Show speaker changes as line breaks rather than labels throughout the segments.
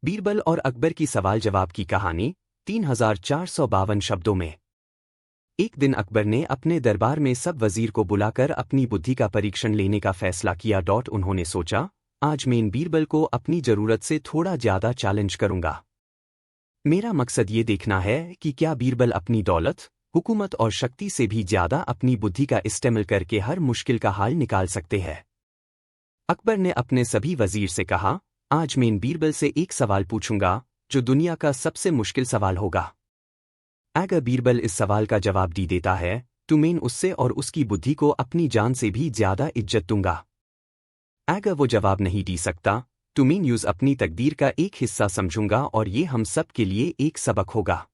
बीरबल और अकबर की सवाल जवाब की कहानी 3452 शब्दों में। एक दिन अकबर ने अपने दरबार में सब वजीर को बुलाकर अपनी बुद्धि का परीक्षण लेने का फैसला किया। उन्होंने सोचा, आज मैं बीरबल को अपनी जरूरत से थोड़ा ज्यादा चैलेंज करूंगा। मेरा मकसद ये देखना है कि क्या बीरबल अपनी दौलत, हुकूमत और शक्ति से भी ज्यादा अपनी बुद्धि का इस्तेमाल करके हर मुश्किल का हल निकाल सकते हैं। अकबर ने अपने सभी वजीर से कहा, आज मैं बीरबल से एक सवाल पूछूंगा जो दुनिया का सबसे मुश्किल सवाल होगा। अगर बीरबल इस सवाल का जवाब दी देता है तो मैं उससे और उसकी बुद्धि को अपनी जान से भी ज्यादा इज्जत दूंगा। अगर वो जवाब नहीं दे सकता तो मैं यूज अपनी तकदीर का एक हिस्सा समझूंगा और ये हम सब के लिए एक सबक होगा।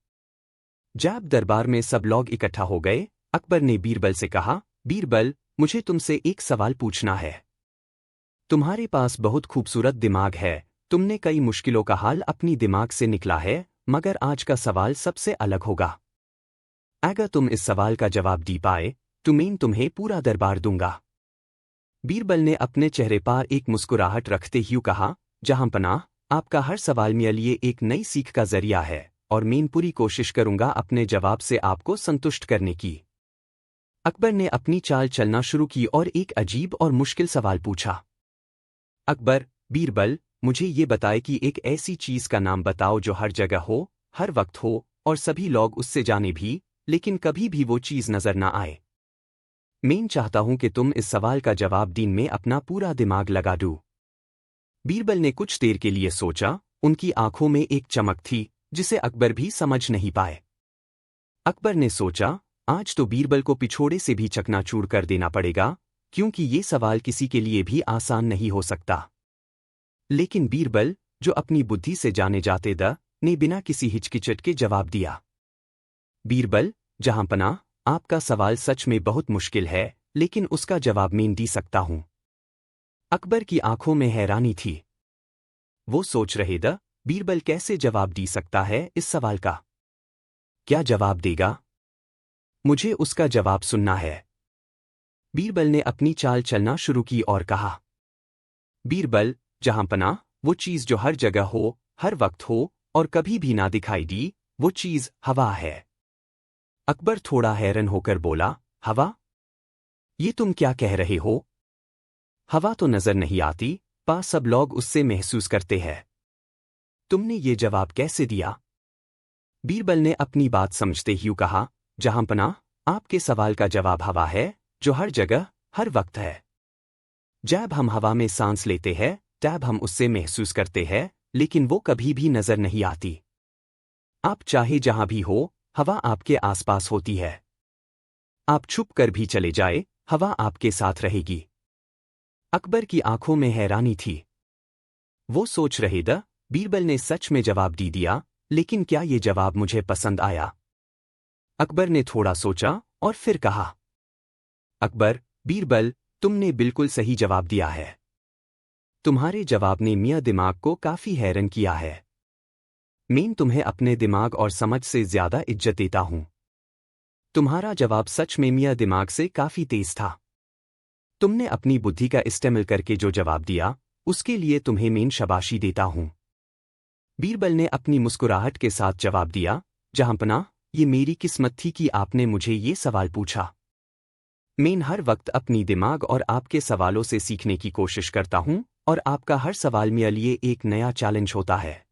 जब दरबार में सब लोग इकट्ठा हो गए, अकबर ने बीरबल से कहा, बीरबल, मुझे तुमसे एक सवाल पूछना है। तुम्हारे पास बहुत खूबसूरत दिमाग है, तुमने कई मुश्किलों का हल अपनी दिमाग से निकला है, मगर आज का सवाल सबसे अलग होगा। अगर तुम इस सवाल का जवाब दे पाए तो मैं तुम्हें पूरा दरबार दूंगा। बीरबल ने अपने चेहरे पर एक मुस्कुराहट रखते हुए कहा, जहांपनाह, आपका हर सवाल मेरे लिए एक नई सीख का जरिया है और मैं पूरी कोशिश करूंगा अपने जवाब से आपको संतुष्ट करने की। अकबर ने अपनी चाल चलना शुरू की और एक अजीब और मुश्किल सवाल पूछा। अकबर, बीरबल, मुझे ये बताए कि एक ऐसी चीज का नाम बताओ जो हर जगह हो, हर वक्त हो और सभी लोग उससे जाने भी, लेकिन कभी भी वो चीज नजर ना आए। मैं चाहता हूं कि तुम इस सवाल का जवाब देने में अपना पूरा दिमाग लगा दो। बीरबल ने कुछ देर के लिए सोचा, उनकी आंखों में एक चमक थी जिसे अकबर भी समझ नहीं पाए। अकबर ने सोचा, आज तो बीरबल को पिछोड़े से भी चकनाचूर कर देना पड़ेगा, क्योंकि ये सवाल किसी के लिए भी आसान नहीं हो सकता। लेकिन बीरबल, जो अपनी बुद्धि से जाने जाते ने बिना किसी हिचकिचट के जवाब दिया। बीरबल, जहांपनाह, आपका सवाल सच में बहुत मुश्किल है, लेकिन उसका जवाब मैं दे सकता हूं। अकबर की आंखों में हैरानी थी। वो सोच रहे बीरबल कैसे जवाब दे सकता है इस सवाल का। क्या जवाब देगा? मुझे उसका जवाब सुनना है। बीरबल ने अपनी चाल चलना शुरू की और कहा, बीरबल, जहांपनाह, वो चीज जो हर जगह हो, हर वक्त हो और कभी भी ना दिखाई दी, वो चीज हवा है। अकबर थोड़ा हैरान होकर बोला, हवा? ये तुम क्या कह रहे हो? हवा तो नजर नहीं आती, पर सब लोग उससे महसूस करते हैं। तुमने ये जवाब कैसे दिया? बीरबल ने अपनी बात समझते हुए कहा, जहांपनाह, आपके सवाल का जवाब हवा है, जो हर जगह, हर वक्त है। जब हम हवा में सांस लेते हैं तब हम उससे महसूस करते हैं, लेकिन वो कभी भी नजर नहीं आती। आप चाहे जहां भी हो, हवा आपके आसपास होती है। आप छुप कर भी चले जाए, हवा आपके साथ रहेगी। अकबर की आंखों में हैरानी थी। वो सोच रहे बीरबल ने सच में जवाब दे दिया, लेकिन क्या ये जवाब मुझे पसंद आया? अकबर ने थोड़ा सोचा और फिर कहा, अकबर, बीरबल, तुमने बिल्कुल सही जवाब दिया है। तुम्हारे जवाब ने मियाँ दिमाग को काफी हैरान किया है। मैं तुम्हें अपने दिमाग और समझ से ज्यादा इज्जत देता हूं। तुम्हारा जवाब सच में मियाँ दिमाग से काफी तेज था। तुमने अपनी बुद्धि का इस्तेमाल करके जो जवाब दिया, उसके लिए तुम्हें मैं शाबाशी देता हूं। बीरबल ने अपनी मुस्कुराहट के साथ जवाब दिया, जहांपनाह, ये मेरी किस्मत थी कि आपने मुझे ये सवाल पूछा। मैं हर वक्त अपनी दिमाग और आपके सवालों से सीखने की कोशिश करता हूं और आपका हर सवाल मेरे लिए एक नया चैलेंज होता है।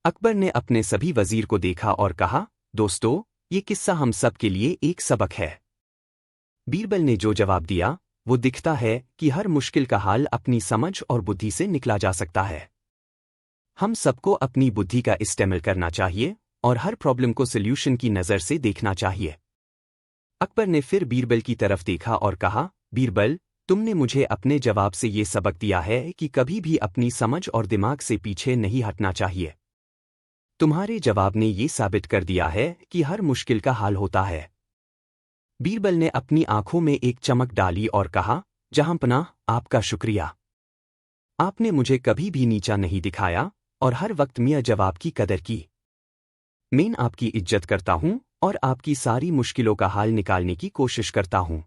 अकबर ने अपने सभी वजीर को देखा और कहा, दोस्तों, ये किस्सा हम सब के लिए एक सबक है। बीरबल ने जो जवाब दिया, वो दिखता है कि हर मुश्किल का हल अपनी समझ और बुद्धि से निकला जा सकता है। हम सबको अपनी बुद्धि का इस्तेमाल करना चाहिए और हर प्रॉब्लम को सॉल्यूशन की नज़र से देखना चाहिए। अकबर ने फिर बीरबल की तरफ देखा और कहा, बीरबल, तुमने मुझे अपने जवाब से ये सबक दिया है कि कभी भी अपनी समझ और दिमाग से पीछे नहीं हटना चाहिए। तुम्हारे जवाब ने ये साबित कर दिया है कि हर मुश्किल का हल होता है। बीरबल ने अपनी आंखों में एक चमक डाली और कहा, जहांपनाह, आपका शुक्रिया। आपने मुझे कभी भी नीचा नहीं दिखाया और हर वक्त मियाँ जवाब की कदर की। मैं आपकी इज्जत करता हूं और आपकी सारी मुश्किलों का हल निकालने की कोशिश करता हूं।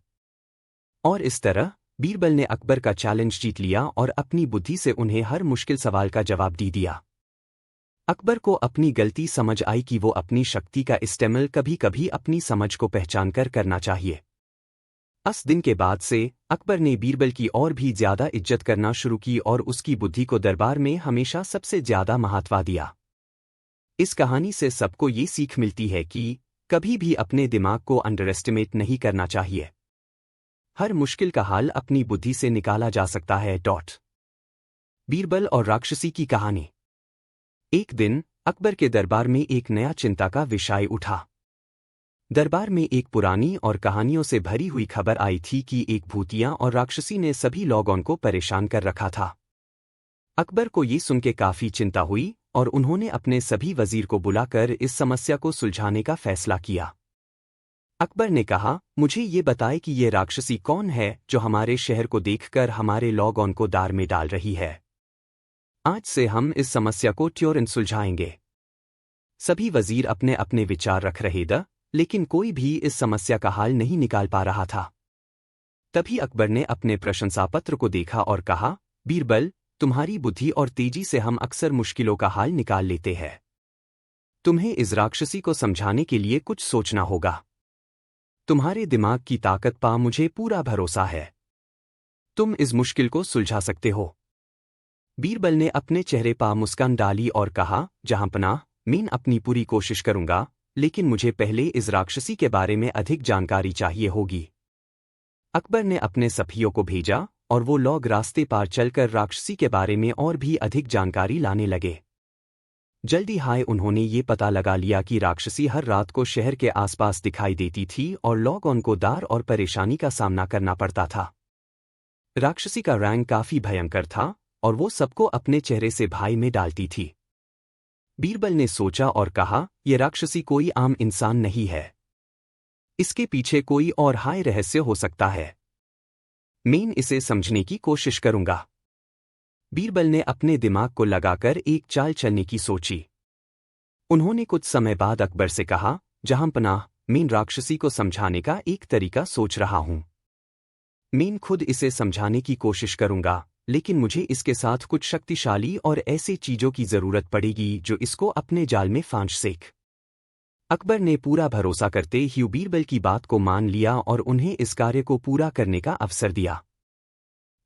और इस तरह बीरबल ने अकबर का चैलेंज जीत लिया और अपनी बुद्धि से उन्हें हर मुश्किल सवाल का जवाब दे दिया। अकबर को अपनी गलती समझ आई कि वो अपनी शक्ति का इस्तेमाल कभी कभी अपनी समझ को पहचान कर करना चाहिए। उस दिन के बाद से अकबर ने बीरबल की और भी ज्यादा इज्जत करना शुरू की और उसकी बुद्धि को दरबार में हमेशा सबसे ज्यादा महत्व दिया। इस कहानी से सबको ये सीख मिलती है कि कभी भी अपने दिमाग को अंडर एस्टिमेट नहीं करना चाहिए। हर मुश्किल का हल अपनी बुद्धि से निकाला जा सकता है। बीरबल और राक्षसी की कहानी। एक दिन अकबर के दरबार में एक नया चिंता का विषय उठा। दरबार में एक पुरानी और कहानियों से भरी हुई खबर आई थी कि एक भूतिया और राक्षसी ने सभी लोगों को परेशान कर रखा था। अकबर को ये सुनकर काफी चिंता हुई और उन्होंने अपने सभी वजीर को बुलाकर इस समस्या को सुलझाने का फैसला किया। अकबर ने कहा, मुझे ये बताए कि ये राक्षसी कौन है जो हमारे शहर को देखकर हमारे लोगों को दार में डाल रही है। आज से हम इस समस्या को तुरंत सुलझाएंगे। सभी वजीर अपने अपने विचार रख रहे थे, लेकिन कोई भी इस समस्या का हल नहीं निकाल पा रहा था। तभी अकबर ने अपने प्रशंसापत्र को देखा और कहा, बीरबल, तुम्हारी बुद्धि और तेजी से हम अक्सर मुश्किलों का हल निकाल लेते हैं। तुम्हें इस राक्षसी को समझाने के लिए कुछ सोचना होगा। तुम्हारे दिमाग की ताकत पा मुझे पूरा भरोसा है। तुम इस मुश्किल को सुलझा सकते हो। बीरबल ने अपने चेहरे पा मुस्कान डाली और कहा, जहांपनाह, मैं अपनी पूरी कोशिश करूंगा, लेकिन मुझे पहले इस राक्षसी के बारे में अधिक जानकारी चाहिए होगी। अकबर ने अपने सफियों को भेजा और वो लोग रास्ते पार चलकर राक्षसी के बारे में और भी अधिक जानकारी लाने लगे। जल्दी हाय उन्होंने ये पता लगा लिया कि राक्षसी हर रात को शहर के आसपास दिखाई देती थी और लोगों को दार और परेशानी का सामना करना पड़ता था। राक्षसी का रंग काफी भयंकर था और वो सबको अपने चेहरे से भय में डालती थी। बीरबल ने सोचा और कहा, यह राक्षसी कोई आम इंसान नहीं है। इसके पीछे कोई और हाय रहस्य हो सकता है। मैं इसे समझने की कोशिश करूंगा। बीरबल ने अपने दिमाग को लगाकर एक चाल चलने की सोची। उन्होंने कुछ समय बाद अकबर से कहा, जहांपनाह, मैं राक्षसी को समझाने का एक तरीका सोच रहा हूं। मैं खुद इसे समझाने की कोशिश करूंगा, लेकिन मुझे इसके साथ कुछ शक्तिशाली और ऐसे चीजों की जरूरत पड़ेगी जो इसको अपने जाल में फांस सके। अकबर ने पूरा भरोसा करते ही बीरबल की बात को मान लिया और उन्हें इस कार्य को पूरा करने का अवसर दिया।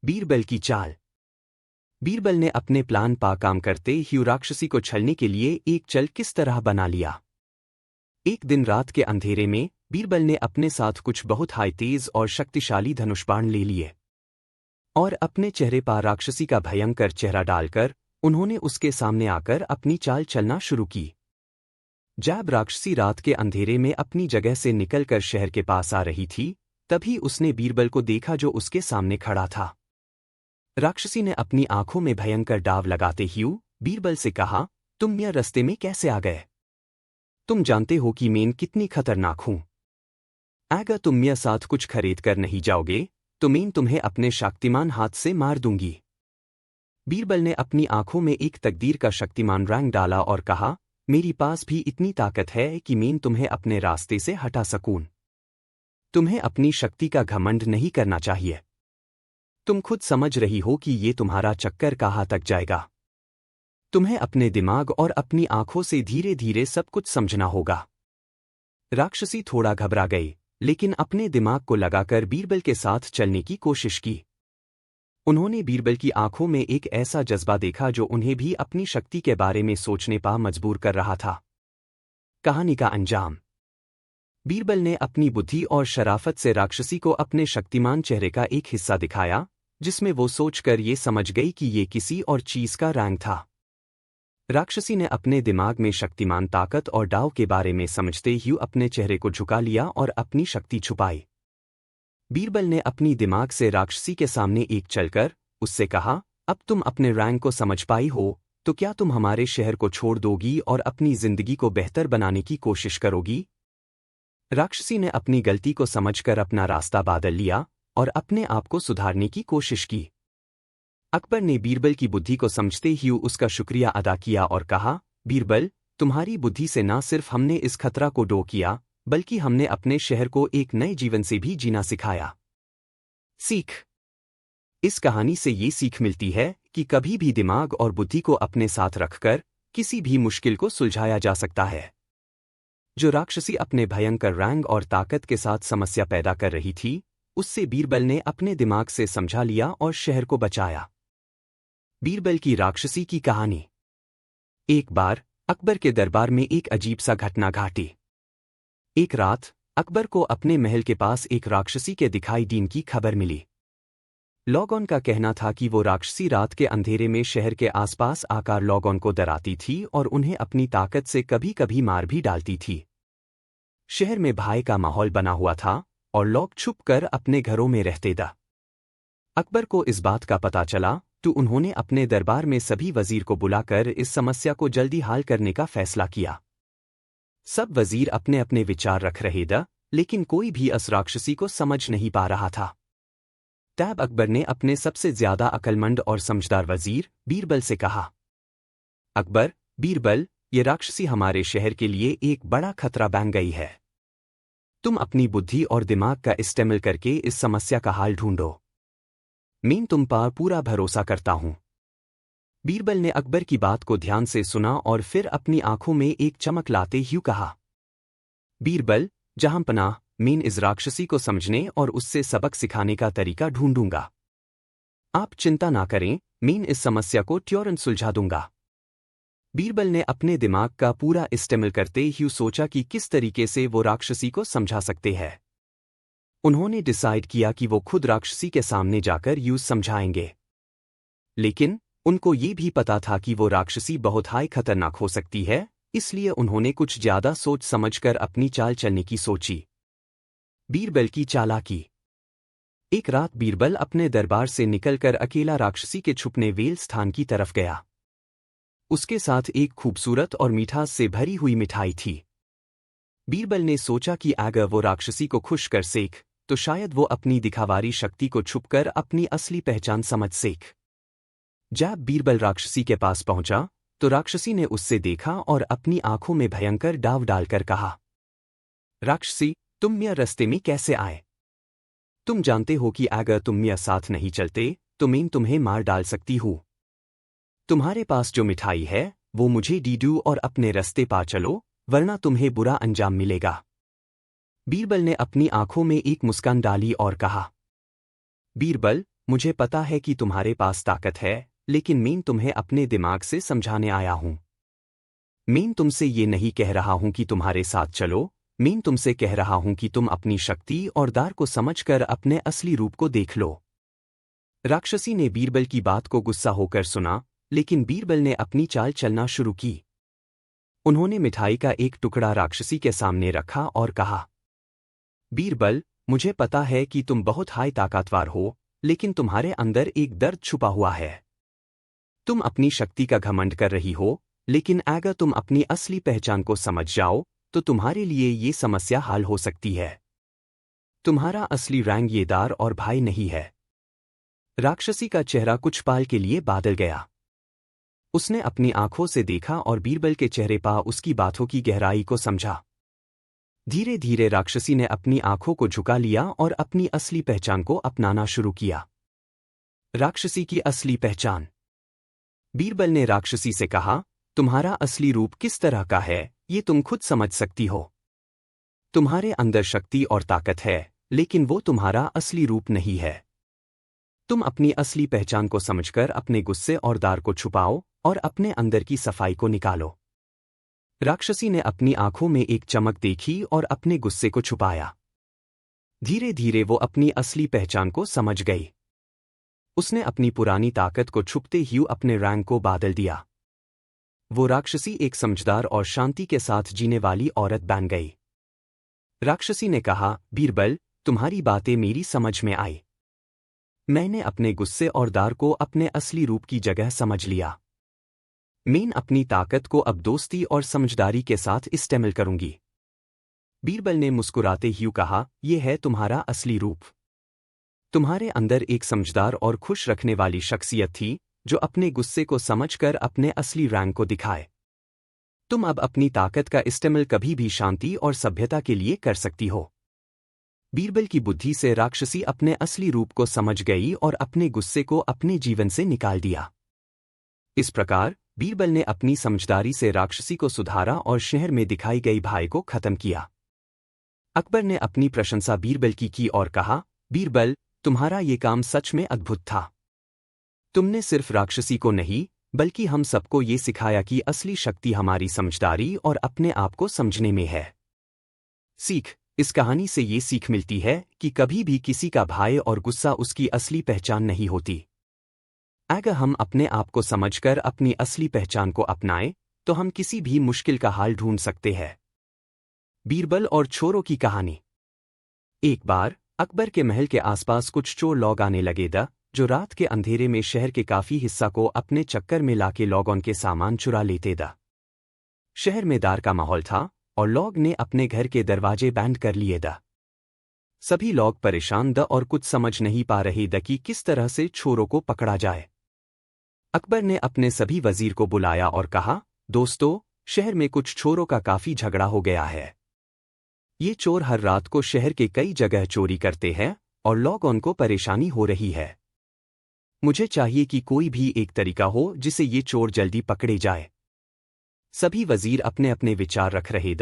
बीरबल की चाल। बीरबल ने अपने प्लान पा काम करते ही राक्षसी को छलने के लिए एक चल किस तरह बना लिया। एक दिन रात के अंधेरे में बीरबल ने अपने साथ कुछ बहुत हाई तेज और शक्तिशाली धनुष बाण ले लिए और अपने चेहरे पर राक्षसी का भयंकर चेहरा डालकर उन्होंने उसके सामने आकर अपनी चाल चलना शुरू की। जब राक्षसी रात के अंधेरे में अपनी जगह से निकलकर शहर के पास आ रही थी, तभी उसने बीरबल को देखा जो उसके सामने खड़ा था। राक्षसी ने अपनी आंखों में भयंकर डाव लगाते ही बीरबल से कहा, तुम यह रास्ते में कैसे आ गए? तुम जानते हो कि मैं कितनी खतरनाक हूं। अगर तुम मेरे साथ कुछ खरीद कर नहीं जाओगे तो मैं तुम्हें अपने शक्तिमान हाथ से मार दूंगी। बीरबल ने अपनी आंखों में एक तकदीर का शक्तिमान रंग डाला और कहा, मेरी पास भी इतनी ताकत है कि मैं तुम्हें अपने रास्ते से हटा सकूं। तुम्हें अपनी शक्ति का घमंड नहीं करना चाहिए। तुम खुद समझ रही हो कि ये तुम्हारा चक्कर कहाँ तक जाएगा। तुम्हें अपने दिमाग और अपनी आंखों से धीरे धीरे सब कुछ समझना होगा। राक्षसी थोड़ा घबरा गई, लेकिन अपने दिमाग को लगाकर बीरबल के साथ चलने की कोशिश की। उन्होंने बीरबल की आंखों में एक ऐसा जज्बा देखा जो उन्हें भी अपनी शक्ति के बारे में सोचने पर मजबूर कर रहा था। कहानी का अंजाम। बीरबल ने अपनी बुद्धि और शराफत से राक्षसी को अपने शक्तिमान चेहरे का एक हिस्सा दिखाया, जिसमें वो सोचकर ये समझ गई कि ये किसी और चीज का रंग था। राक्षसी ने अपने दिमाग में शक्तिमान ताकत और डाव के बारे में समझते ही अपने चेहरे को झुका लिया और अपनी शक्ति छुपाई। बीरबल ने अपनी दिमाग से राक्षसी के सामने एक चलकर उससे कहा, अब तुम अपने रंग को समझ पाई हो, तो क्या तुम हमारे शहर को छोड़ दोगी और अपनी जिंदगी को बेहतर बनाने की कोशिश करोगी? राक्षसी ने अपनी गलती को समझकर अपना रास्ता बदल लिया और अपने आप को सुधारने की कोशिश की। अकबर ने बीरबल की बुद्धि को समझते ही उसका शुक्रिया अदा किया और कहा, बीरबल, तुम्हारी बुद्धि से न सिर्फ हमने इस खतरा को डो किया, बल्कि हमने अपने शहर को एक नए जीवन से भी जीना सिखाया। सीख। इस कहानी से ये सीख मिलती है कि कभी भी दिमाग और बुद्धि को अपने साथ रखकर किसी भी मुश्किल को सुलझाया जा सकता है। जो राक्षसी अपने भयंकर रैंक और ताकत के साथ समस्या पैदा कर रही थी, उससे बीरबल ने अपने दिमाग से समझा लिया और शहर को बचाया। बीरबल की राक्षसी की कहानी। एक बार अकबर के दरबार में एक अजीब सा घटना घटी। एक रात अकबर को अपने महल के पास एक राक्षसी के दिखाई देने की खबर मिली। लोगों का कहना था कि वो राक्षसी रात के अंधेरे में शहर के आसपास आकर लोगों को डराती थी और उन्हें अपनी ताकत से कभी कभी मार भी डालती थी। शहर में भय का माहौल बना हुआ था और लोग छुपकर अपने घरों में रहते थे। अकबर को इस बात का पता चला तो उन्होंने अपने दरबार में सभी वजीर को बुलाकर इस समस्या को जल्दी हल करने का फैसला किया। सब वजीर अपने अपने विचार रख रहे थे, लेकिन कोई भी इस राक्षसी को समझ नहीं पा रहा था। तब अकबर ने अपने सबसे ज्यादा अक्लमंद और समझदार वजीर बीरबल से कहा, अकबर, बीरबल, ये राक्षसी हमारे शहर के लिए एक बड़ा खतरा बन गई है। तुम अपनी बुद्धि और दिमाग का इस्तेमाल करके इस समस्या का हल ढूंढो। मैं तुम पर पूरा भरोसा करता हूं। बीरबल ने अकबर की बात को ध्यान से सुना और फिर अपनी आंखों में एक चमक लाते हुए कहा, बीरबल, जहां पनाह, मैं इस राक्षसी को समझने और उससे सबक सिखाने का तरीका ढूंढूंगा। आप चिंता ना करें, मैं इस समस्या को तुरंत सुलझा दूंगा। बीरबल ने अपने दिमाग का पूरा इस्तेमाल करते हुए सोचा कि किस तरीके से वो राक्षसी को समझा सकते हैं। उन्होंने डिसाइड किया कि वो खुद राक्षसी के सामने जाकर यूं समझाएंगे। लेकिन उनको ये भी पता था कि वो राक्षसी बहुत हाई खतरनाक हो सकती है, इसलिए उन्होंने कुछ ज्यादा सोच समझकर अपनी चाल चलने की सोची। बीरबल की चालाकी। एक रात बीरबल अपने दरबार से निकलकर अकेला राक्षसी के छुपने वेल स्थान की तरफ गया। उसके साथ एक खूबसूरत और मिठास से भरी हुई मिठाई थी। बीरबल ने सोचा कि अगर वो राक्षसी को खुश कर सेक तो शायद वो अपनी दिखावारी शक्ति को छुपकर अपनी असली पहचान समझ सेक। जब बीरबल राक्षसी के पास पहुंचा तो राक्षसी ने उससे देखा और अपनी आंखों में भयंकर डाव डालकर कहा, राक्षसी, तुम मेरे रास्ते में कैसे आए? तुम जानते हो कि अगर तुम मेरे साथ नहीं चलते तो मैं तुम्हें मार डाल सकती हूँ। तुम्हारे पास जो मिठाई है वो मुझे दीदू और अपने रास्ते पा चलो, वरना तुम्हें बुरा अंजाम मिलेगा। बीरबल ने अपनी आंखों में एक मुस्कान डाली और कहा, बीरबल, मुझे पता है कि तुम्हारे पास ताकत है, लेकिन मैं तुम्हें अपने दिमाग से समझाने आया हूं। मैं तुमसे ये नहीं कह रहा हूं कि तुम्हारे साथ चलो, मैं तुमसे कह रहा हूं कि तुम अपनी शक्ति और दार को समझकर अपने असली रूप को देख लो। राक्षसी ने बीरबल की बात को गुस्सा होकर सुना, लेकिन बीरबल ने अपनी चाल चलना शुरू की। उन्होंने मिठाई का एक टुकड़ा राक्षसी के सामने रखा और कहा, बीरबल, मुझे पता है कि तुम बहुत हाई ताकतवर हो, लेकिन तुम्हारे अंदर एक दर्द छुपा हुआ है। तुम अपनी शक्ति का घमंड कर रही हो, लेकिन अगर तुम अपनी असली पहचान को समझ जाओ तो तुम्हारे लिए ये समस्या हल हो सकती है। तुम्हारा असली रंग ये दार और भाई नहीं है। राक्षसी का चेहरा कुछ पल के लिए बादल गया। उसने अपनी आंखों से देखा और बीरबल के चेहरे पर उसकी बातों की गहराई को समझा। धीरे धीरे राक्षसी ने अपनी आंखों को झुका लिया और अपनी असली पहचान को अपनाना शुरू किया। राक्षसी की असली पहचान। बीरबल ने राक्षसी से कहा, तुम्हारा असली रूप किस तरह का है ये तुम खुद समझ सकती हो। तुम्हारे अंदर शक्ति और ताकत है, लेकिन वो तुम्हारा असली रूप नहीं है। तुम अपनी असली पहचान को समझकर अपने गुस्से और दार को छुपाओ और अपने अंदर की सफाई को निकालो। राक्षसी ने अपनी आंखों में एक चमक देखी और अपने गुस्से को छुपाया। धीरे धीरे वो अपनी असली पहचान को समझ गई। उसने अपनी पुरानी ताकत को छुपते हुए अपने रंग को बदल दिया। वो राक्षसी एक समझदार और शांति के साथ जीने वाली औरत बन गई। राक्षसी ने कहा, बीरबल, तुम्हारी बातें मेरी समझ में आई। मैंने अपने गुस्से और दार को अपने असली रूप की जगह समझ लिया। मैं अपनी ताकत को अब दोस्ती और समझदारी के साथ इस्तेमाल करूंगी। बीरबल ने मुस्कुराते हुए कहा, यह है तुम्हारा असली रूप। तुम्हारे अंदर एक समझदार और खुश रखने वाली शख्सियत थी, जो अपने गुस्से को समझकर अपने असली रंग को दिखाए। तुम अब अपनी ताकत का इस्तेमाल कभी भी शांति और सभ्यता के लिए कर सकती हो। बीरबल की बुद्धि से राक्षसी अपने असली रूप को समझ गई और अपने गुस्से को अपने जीवन से निकाल दिया। इस प्रकार बीरबल ने अपनी समझदारी से राक्षसी को सुधारा और शहर में दिखाई गई भय को खत्म किया। अकबर ने अपनी प्रशंसा बीरबल की और कहा, बीरबल, तुम्हारा ये काम सच में अद्भुत था। तुमने सिर्फ राक्षसी को नहीं बल्कि हम सबको ये सिखाया कि असली शक्ति हमारी समझदारी और अपने आप को समझने में है। सीख, इस कहानी से ये सीख मिलती है कि कभी भी किसी का भय और गुस्सा उसकी असली पहचान नहीं होती। अगर हम अपने आप को समझकर अपनी असली पहचान को अपनाएं, तो हम किसी भी मुश्किल का हाल ढूंढ सकते हैं। बीरबल और चोरों की कहानी। एक बार अकबर के महल के आसपास कुछ चोर लोग आने लगे जो रात के अंधेरे में शहर के काफी हिस्सा को अपने चक्कर में लाके लोगों के सामान चुरा लेते शहर में डर का माहौल था और लोग ने अपने घर के दरवाजे बंद कर लिए सभी लोग परेशान और कुछ समझ नहीं पा रहे कि किस तरह से चोरों को पकड़ा जाए। अकबर ने अपने सभी वजीर को बुलाया और कहा, दोस्तों, शहर में कुछ चोरों का काफी झगड़ा हो गया है। ये चोर हर रात को शहर के कई जगह चोरी करते हैं और लोगों को परेशानी हो रही है। मुझे चाहिए कि कोई भी एक तरीका हो जिसे ये चोर जल्दी पकड़े जाए। सभी वजीर अपने अपने विचार रख रहे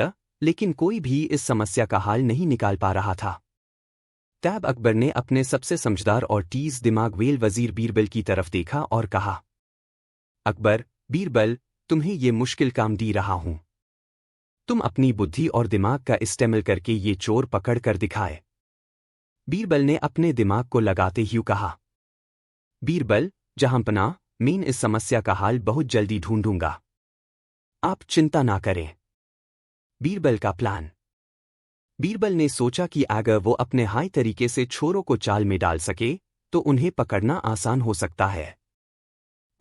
लेकिन कोई भी इस समस्या का हल नहीं निकाल पा रहा था। तब अकबर ने अपने सबसे समझदार और तेज दिमाग वेल वजीर बीरबल की तरफ देखा और कहा, अकबर, बीरबल, तुम्हें ये मुश्किल काम दी रहा हूं। तुम अपनी बुद्धि और दिमाग का इस्तेमाल करके ये चोर पकड़ कर दिखाए। बीरबल ने अपने दिमाग को लगाते हुए कहा, बीरबल, जहांपनाह, मैं इस समस्या का हल बहुत जल्दी ढूंढूंगा। आप चिंता ना करें। बीरबल का प्लान। बीरबल ने सोचा कि अगर वो अपने हाई तरीके से चोरों को चाल में डाल सके तो उन्हें पकड़ना आसान हो सकता है।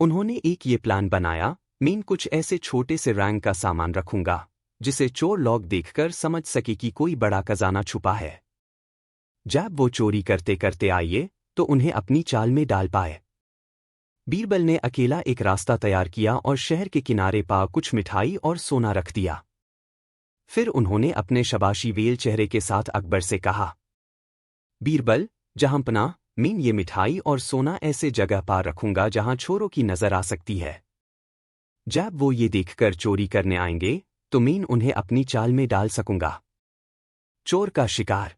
उन्होंने एक ये प्लान बनाया, मैं कुछ ऐसे छोटे से रंग का सामान रखूंगा जिसे चोर लोग देखकर समझ सके कि कोई बड़ा खजाना छुपा है। जब वो चोरी करते करते आए तो उन्हें अपनी चाल में डाल पाए। बीरबल ने अकेला एक रास्ता तैयार किया और शहर के किनारे पा कुछ मिठाई और सोना रख दिया। फिर उन्होंने अपने शबाशी वेल चेहरे के साथ अकबर से कहा, बीरबल, जहांपनाह, मैं ये मिठाई और सोना ऐसे जगह पर रखूंगा जहां चोरों की नजर आ सकती है। जब वो ये देखकर चोरी करने आएंगे तो मैं उन्हें अपनी चाल में डाल सकूंगा। चोर का शिकार।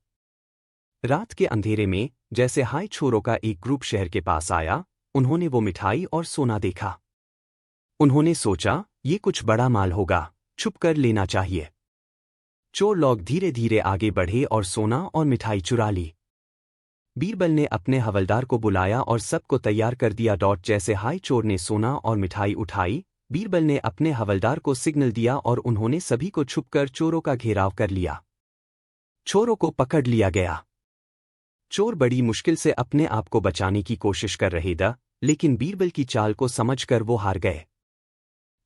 रात के अंधेरे में जैसे हाई चोरों का एक ग्रुप शहर के पास आया, उन्होंने वो मिठाई और सोना देखा। उन्होंने सोचा, ये कुछ बड़ा माल होगा, छुप कर लेना चाहिए। चोर लोग धीरे धीरे आगे बढ़े और सोना और मिठाई चुरा ली। बीरबल ने अपने हवलदार को बुलाया और सबको तैयार कर दिया। जैसे हाई चोर ने सोना और मिठाई उठाई, बीरबल ने अपने हवलदार को सिग्नल दिया और उन्होंने सभी को छुपकर चोरों का घेराव कर लिया। चोरों को पकड़ लिया गया। चोर बड़ी मुश्किल से अपने आप को बचाने की कोशिश कर रहे लेकिन बीरबल की चाल को समझकर वो हार गए।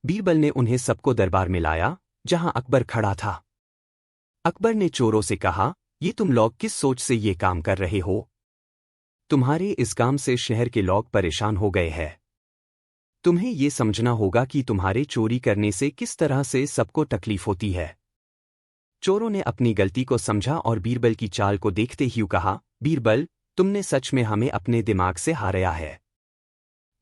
बीरबल ने उन्हें सबको दरबार में लाया जहां अकबर खड़ा था। अकबर ने चोरों से कहा, ये तुम लोग किस सोच से ये काम कर रहे हो? तुम्हारे इस काम से शहर के लोग परेशान हो गए हैं। तुम्हें ये समझना होगा कि तुम्हारे चोरी करने से किस तरह से सबको तकलीफ होती है। चोरों ने अपनी गलती को समझा और बीरबल की चाल को देखते ही कहा, बीरबल, तुमने सच में हमें अपने दिमाग से हाराया है।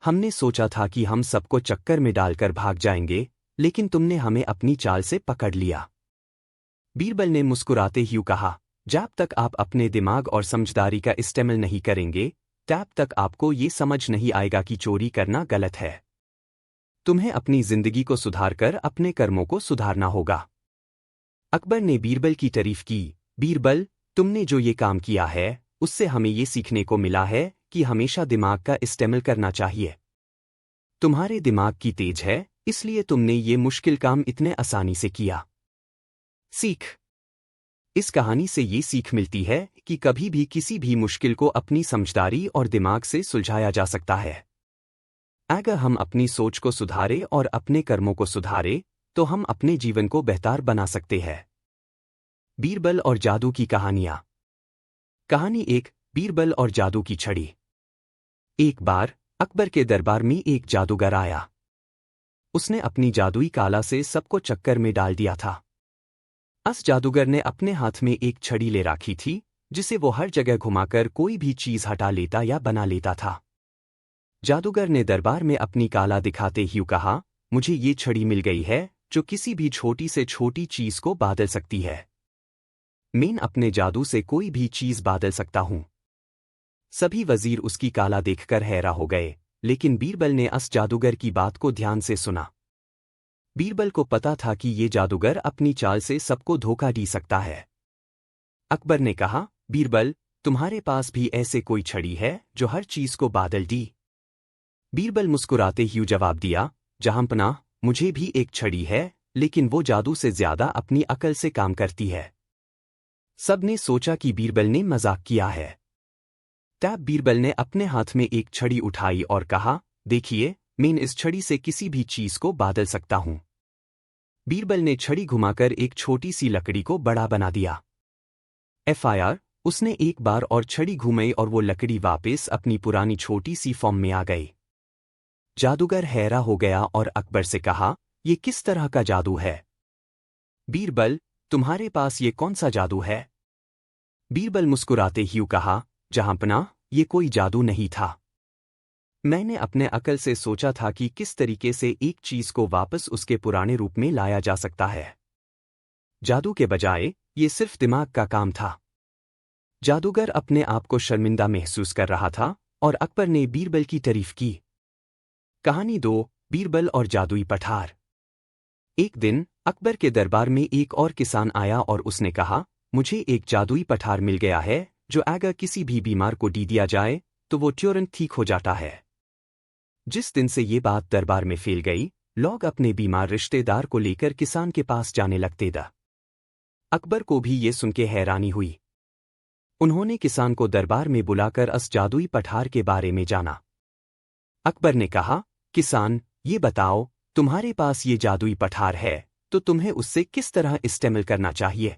हमने सोचा था कि हम सबको चक्कर में डालकर भाग जाएंगे, लेकिन तुमने हमें अपनी चाल से पकड़ लिया। बीरबल ने मुस्कुराते हुए कहा, जब तक आप अपने दिमाग और समझदारी का इस्तेमाल नहीं करेंगे, तब तक आपको ये समझ नहीं आएगा कि चोरी करना गलत है। तुम्हें अपनी जिंदगी को सुधारकर अपने कर्मों को सुधारना होगा। अकबर ने बीरबल की तारीफ की, बीरबल, तुमने जो ये काम किया है उससे हमें ये सीखने को मिला है कि हमेशा दिमाग का इस्तेमाल करना चाहिए। तुम्हारे दिमाग की तेज है, इसलिए तुमने ये मुश्किल काम इतने आसानी से किया। सीख। इस कहानी से ये सीख मिलती है कि कभी भी किसी भी मुश्किल को अपनी समझदारी और दिमाग से सुलझाया जा सकता है। अगर हम अपनी सोच को सुधारें और अपने कर्मों को सुधारें, तो हम अपने जीवन को बेहतर बना सकते हैं। बीरबल और जादू की कहानियां। कहानी 1, बीरबल और जादू की छड़ी। एक बार अकबर के दरबार में एक जादूगर आया। उसने अपनी जादुई काला से सबको चक्कर में डाल दिया था। उस जादूगर ने अपने हाथ में एक छड़ी ले रखी थी, जिसे वो हर जगह घुमाकर कोई भी चीज हटा लेता या बना लेता था। जादूगर ने दरबार में अपनी काला दिखाते ही कहा, मुझे ये छड़ी मिल गई है जो किसी भी छोटी से छोटी चीज को बादल सकती है। मैं अपने जादू से कोई भी चीज बादल सकता हूं। सभी वजीर उसकी काला देखकर हैरान हो गए, लेकिन बीरबल ने उस जादूगर की बात को ध्यान से सुना। बीरबल को पता था कि ये जादूगर अपनी चाल से सबको धोखा दे सकता है। अकबर ने कहा, बीरबल, तुम्हारे पास भी ऐसे कोई छड़ी है जो हर चीज को बादल दी? बीरबल मुस्कुराते ही जवाब दिया, जहांपनाह, मुझे भी एक छड़ी है, लेकिन वो जादू से ज्यादा अपनी अकल से काम करती है। सबने सोचा कि बीरबल ने मजाक किया है। तब बीरबल ने अपने हाथ में एक छड़ी उठाई और कहा, देखिए, मैं इस छड़ी से किसी भी चीज को बादल सकता हूं। बीरबल ने छड़ी घुमाकर एक छोटी सी लकड़ी को बड़ा बना दिया। FIR, उसने एक बार और छड़ी घुमाई और वो लकड़ी वापस अपनी पुरानी छोटी सी फॉर्म में आ गई। जादूगर हैरान हो गया और अकबर से कहा, ये किस तरह का जादू है? बीरबल, तुम्हारे पास ये कौन सा जादू है? बीरबल मुस्कुराते ही कहा, जहांपनाह, ये कोई जादू नहीं था। मैंने अपने अकल से सोचा था कि किस तरीके से एक चीज को वापस उसके पुराने रूप में लाया जा सकता है। जादू के बजाय ये सिर्फ दिमाग का काम था। जादूगर अपने आप को शर्मिंदा महसूस कर रहा था और अकबर ने बीरबल की तारीफ की। कहानी 2, बीरबल और जादुई पठार। एक दिन अकबर के दरबार में एक और किसान आया और उसने कहा, मुझे एक जादुई पठार मिल गया है जो अगर किसी भी बीमार को दी दिया जाए तो वो तुरंत ठीक हो जाता है। जिस दिन से ये बात दरबार में फैल गई, लोग अपने बीमार रिश्तेदार को लेकर किसान के पास जाने लगते थे। अकबर को भी ये सुनके हैरानी हुई। उन्होंने किसान को दरबार में बुलाकर उस जादुई पठार के बारे में जाना। अकबर ने कहा, किसान, ये बताओ, तुम्हारे पास ये जादुई पठार है तो तुम्हें उससे किस तरह इस्तेमाल करना चाहिए?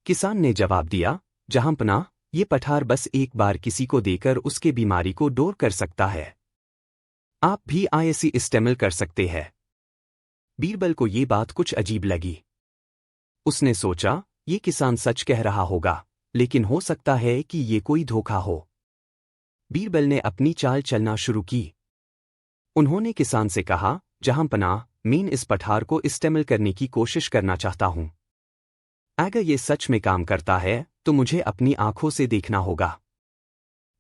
किसान ने जवाब दिया, जहांपनाह, ये पठार बस एक बार किसी को देकर उसके बीमारी को दूर कर सकता है। आप भी ऐसी इस्तेमाल कर सकते हैं। बीरबल को ये बात कुछ अजीब लगी। उसने सोचा, ये किसान सच कह रहा होगा, लेकिन हो सकता है कि ये कोई धोखा हो। बीरबल ने अपनी चाल चलना शुरू की। उन्होंने किसान से कहा, जहांपनाह, मैं इस पठार को इस्तेमाल करने की कोशिश करना चाहता हूं। अगर ये सच में काम करता है तो मुझे अपनी आंखों से देखना होगा।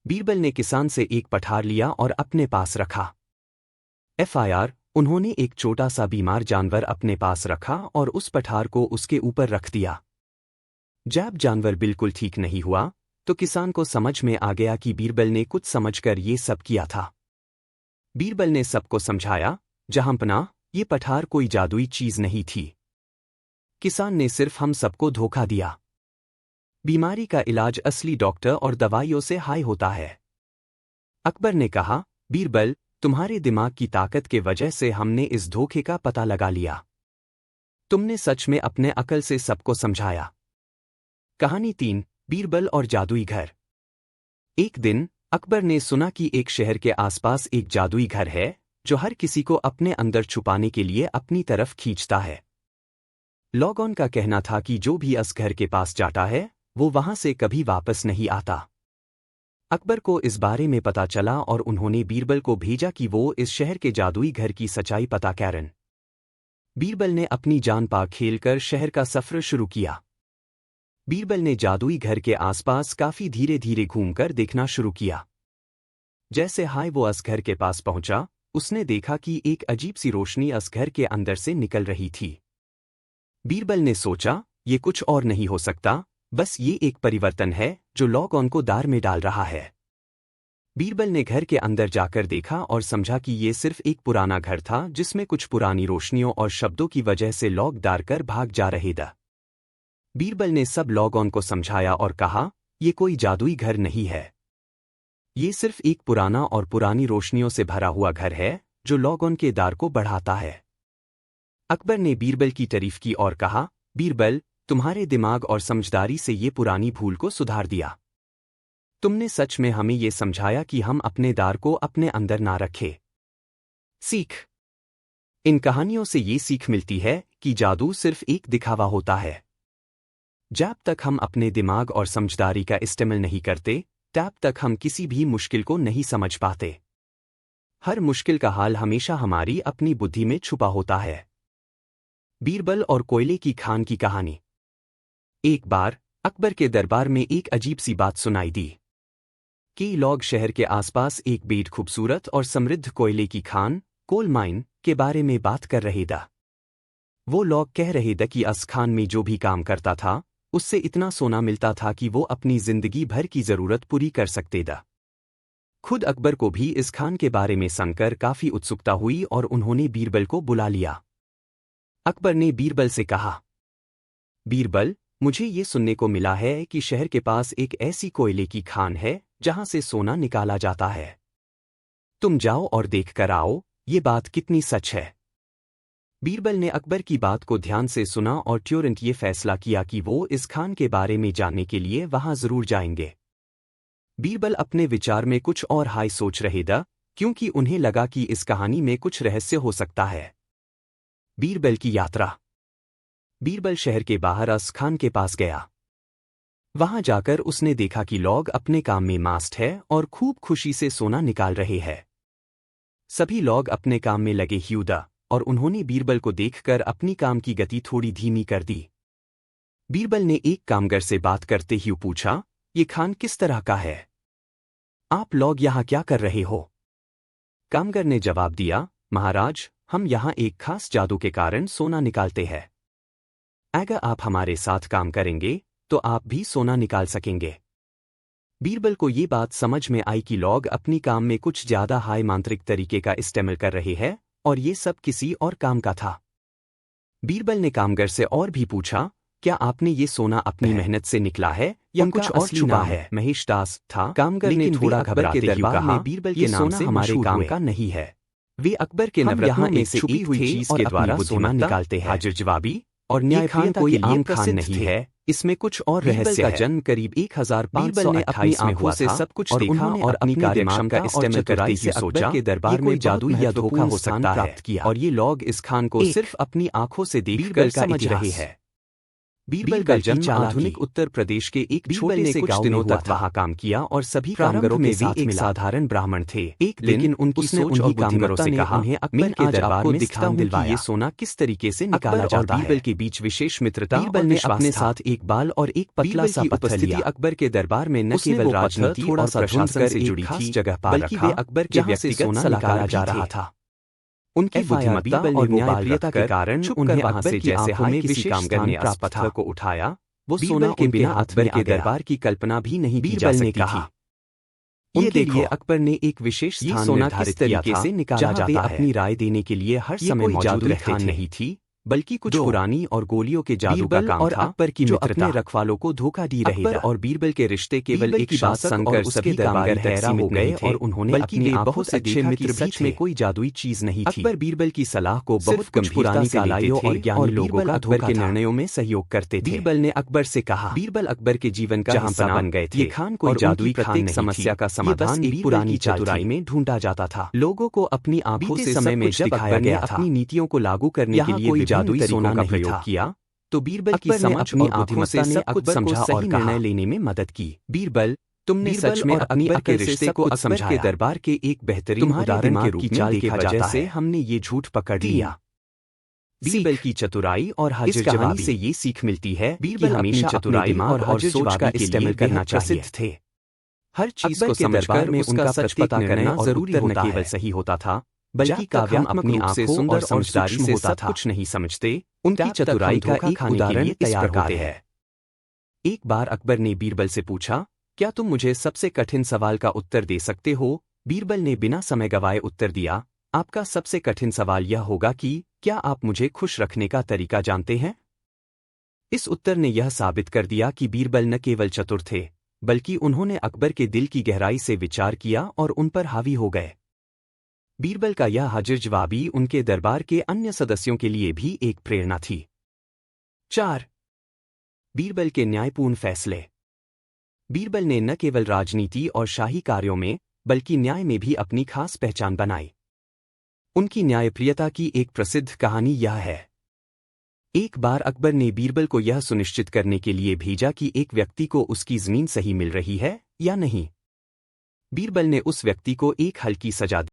बीरबल ने किसान से एक पठार लिया और अपने पास रखा। FIR, उन्होंने एक छोटा सा बीमार जानवर अपने पास रखा और उस पठार को उसके ऊपर रख दिया। जब जानवर बिल्कुल ठीक नहीं हुआ तो किसान को समझ में आ गया कि बीरबल ने कुछ समझकर ये सब किया था। बीरबल ने सबको समझाया, जहांपनाह, ये पठार कोई जादुई चीज नहीं थी। किसान ने सिर्फ हम सबको धोखा दिया। बीमारी का इलाज असली डॉक्टर और दवाइयों से हाई होता है। अकबर ने कहा, बीरबल, तुम्हारे दिमाग की ताकत के वजह से हमने इस धोखे का पता लगा लिया। तुमने सच में अपने अकल से सबको समझाया। कहानी 3, बीरबल और जादुई घर। एक दिन अकबर ने सुना कि एक शहर के आसपास एक जादुई घर है जो हर किसी को अपने अंदर छुपाने के लिए अपनी तरफ खींचता है। लोगों का कहना था कि जो भी उस घर के पास जाता है वो वहां से कभी वापस नहीं आता। अकबर को इस बारे में पता चला और उन्होंने बीरबल को भेजा कि वो इस शहर के जादुई घर की सच्चाई पता करें। बीरबल ने अपनी जान पा खेलकर शहर का सफर शुरू किया। बीरबल ने जादुई घर के आसपास काफी धीरे धीरे घूमकर देखना शुरू किया। जैसे वो उस घर के पास पहुंचा, उसने देखा कि एक अजीब सी रोशनी उस घर के अंदर से निकल रही थी। बीरबल ने सोचा, ये कुछ और नहीं हो सकता, बस ये एक परिवर्तन है जो लोगों को दार में डाल रहा है। बीरबल ने घर के अंदर जाकर देखा और समझा कि ये सिर्फ एक पुराना घर था जिसमें कुछ पुरानी रोशनियों और शब्दों की वजह से लोग डर कर भाग जा रहे थे। बीरबल ने सब लोगों को समझाया और कहा, ये कोई जादुई घर नहीं है। ये सिर्फ एक पुराना और पुरानी रोशनियों से भरा हुआ घर है जो लोगों के डर को बढ़ाता है। अकबर ने बीरबल की तारीफ की और कहा, बीरबल, तुम्हारे दिमाग और समझदारी से ये पुरानी भूल को सुधार दिया। तुमने सच में हमें ये समझाया कि हम अपने डर को अपने अंदर ना रखें। सीख। इन कहानियों से ये सीख मिलती है कि जादू सिर्फ एक दिखावा होता है। जब तक हम अपने दिमाग और समझदारी का इस्तेमाल नहीं करते, तब तक हम किसी भी मुश्किल को नहीं समझ पाते। हर मुश्किल का हाल हमेशा हमारी अपनी बुद्धि में छुपा होता है। बीरबल और कोयले की खान की कहानी। एक बार अकबर के दरबार में एक अजीब सी बात सुनाई दी। कई लोग शहर के आसपास एक बेहद खूबसूरत और समृद्ध कोयले की खान, कोल माइन, के बारे में बात कर रहे थे। वो लोग कह रहे थे कि इस खान में जो भी काम करता था उससे इतना सोना मिलता था कि वो अपनी जिंदगी भर की जरूरत पूरी कर सकते थे। खुद अकबर को भी इस खान के बारे में सुनकर काफी उत्सुकता हुई और उन्होंने बीरबल को बुला लिया। अकबर ने बीरबल से कहा, बीरबल, मुझे ये सुनने को मिला है कि शहर के पास एक ऐसी कोयले की खान है जहां से सोना निकाला जाता है। तुम जाओ और देख कर आओ, ये बात कितनी सच है। बीरबल ने अकबर की बात को ध्यान से सुना और तुरंत ये फैसला किया कि वो इस खान के बारे में जानने के लिए वहां जरूर जाएंगे। बीरबल अपने विचार में कुछ और हाई सोच रहे थे, क्योंकि उन्हें लगा कि इस कहानी में कुछ रहस्य हो सकता है। बीरबल की यात्रा। बीरबल शहर के बाहर इस खान के पास गया। वहां जाकर उसने देखा कि लोग अपने काम में मस्त है और खूब खुशी से सोना निकाल रहे हैं। सभी लोग अपने काम में लगे हुए थे और उन्होंने बीरबल को देखकर अपनी काम की गति थोड़ी धीमी कर दी। बीरबल ने एक कामगर से बात करते हुए पूछा, ये खान किस तरह का है? आप लोग यहाँ क्या कर रहे हो? कामगर ने जवाब दिया, महाराज, हम यहाँ एक खास जादू के कारण सोना निकालते हैं। अगर आप हमारे साथ काम करेंगे तो आप भी सोना निकाल सकेंगे। बीरबल को ये बात समझ में आई कि लोग अपनी काम में कुछ ज्यादा हाई मांत्रिक तरीके का इस्तेमाल कर रहे हैं और ये सब किसी और काम का था। बीरबल ने कामगर से और भी पूछा, क्या आपने ये सोना अपनी मेहनत से निकला है या कुछ और छुपा है? महेश दास था। कामगर ने थोड़ा घबराते हुए कहा, बीरबल के नाम से हमारे काम का नहीं है। वे अकबर के नवरत्नों में से छुपी हुई चीज के द्वारा सोना निकालते हैं। हाजिर जवाबी और न्यायप्रिय कोई आम खान नहीं है, इसमें कुछ और रहस्य है। का जन्म करीब 1528 में हुआ था। सब कुछ देखा और अपनी कार्यक्षमता का इस्तेमाल करते हुए सोचा के दरबार में जादू या धोखा हो सकता है और ये लोग इस खान को सिर्फ अपनी आंखों से देखकर समझ रहे हैं। बीरबल का जन्म आधुनिक उत्तर प्रदेश के एक छोटे से गांव में तक वहां काम किया और सभी कामगारों में भी एक साधारण ब्राह्मण थे। एक लेकिन उनकी सोच और कामगारों से कहा, उन्हें अकबर के दरबार में दिखाने दिलवाया ये सोना किस तरीके से निकाला जाता है। बीरबल के बीच विशेष मित्रता। बीरबल ने अपने साथ एक बाल और एक पतला सा पत्थर लिया। अकबर के दरबार में न केवल राजनीति और प्रशासन से जुड़ी थी जगह पर, बल्कि वे अकबर के व्यक्तिगत सलाहकार जा रहा था। उनकी बुद्धिमत्ता और न्यायप्रियता के कारण उन्हें वहां से जैसे हाय किसी कामगर ने इस पत्थर को उठाया, वो सोना के बिना अकबर के दरबार की कल्पना भी नहीं की जा सकती थी। ये देखिए, अकबर ने एक विशेष स्थान निर्धारित किया था जहां वे अपनी राय देने के लिए हर समय मौजूद रहते नहीं थी, बल्कि कुछ पुरानी और गोलियों के जादू का काम और अकबर की मित्रता रखवालों को धोखा दी रही। अकबर और बीरबल के रिश्ते केवल एक बात सुनकर सभी कामगार हैरान हो गए और उन्होंने अपनी आंखों से अच्छे मित्र सच में कोई जादुई चीज नहीं थी। अकबर बीरबल की सलाह को बहुत गंभीरता से लेते थे और ज्ञानी लोगों का अकबर के निर्णयों में सहयोग करते थे। बीरबल ने अकबर से कहा, बीरबल अकबर के जीवन का हिस्सा बन गए थे। ये खान कोई जादुई खान नहीं, समस्या का समाधान एक पुरानी चतुराई में ढूंढा जाता था। लोगों को अपनी आंखों से समय में दिखाया गया था। अपनी नीतियों को लागू करने के लिए जादुई सोना का प्रयोग किया तो बीरबल की समझ और बुद्धिमत्ता ने अकबर को सही निर्णय लेने में मदद की। बीरबल, तुमने सच में अपनी के रिश्ते को अकबर के दरबार के एक बेहतरीन उदाहरण के रूप में देखा जाता है। हमने ये झूठ पकड़ लिया। बीरबल की चतुराई और हाजिर जवाबी से ये सीख मिलती है, बीरबल हमेशा चतुराई और हाजिर सोच का इस्तेमाल करना प्रसिद्ध थे। हर चीज को समझकर में उनका सच पता करना जरूरी न केवल सही होता था, बल्कि काव्याम अपनी आंखों सुंदर और समझदारी से सब कुछ नहीं समझते, उनकी चतुराई का एक उदाहरण तैयार होते हैं। एक बार अकबर ने बीरबल से पूछा, क्या तुम मुझे सबसे कठिन सवाल का उत्तर दे सकते हो? बीरबल ने बिना समय गवाए उत्तर दिया, आपका सबसे कठिन सवाल यह होगा कि क्या आप मुझे खुश रखने का तरीका जानते हैं? इस उत्तर ने यह साबित कर दिया कि बीरबल न केवल चतुर थे, बल्कि उन्होंने अकबर के दिल की गहराई से विचार किया और उन पर हावी हो गए। बीरबल का यह हाजिर जवाबी उनके दरबार के अन्य सदस्यों के लिए भी एक प्रेरणा थी। 4. बीरबल के न्यायपूर्ण फैसले। बीरबल ने न केवल राजनीति और शाही कार्यों में, बल्कि न्याय में भी अपनी खास पहचान बनाई। उनकी न्यायप्रियता की एक प्रसिद्ध कहानी यह है। एक बार अकबर ने बीरबल को यह सुनिश्चित करने के लिए भेजा कि एक व्यक्ति को उसकी जमीन सही मिल रही है या नहीं। बीरबल ने उस व्यक्ति को एक हल्की सजा दी।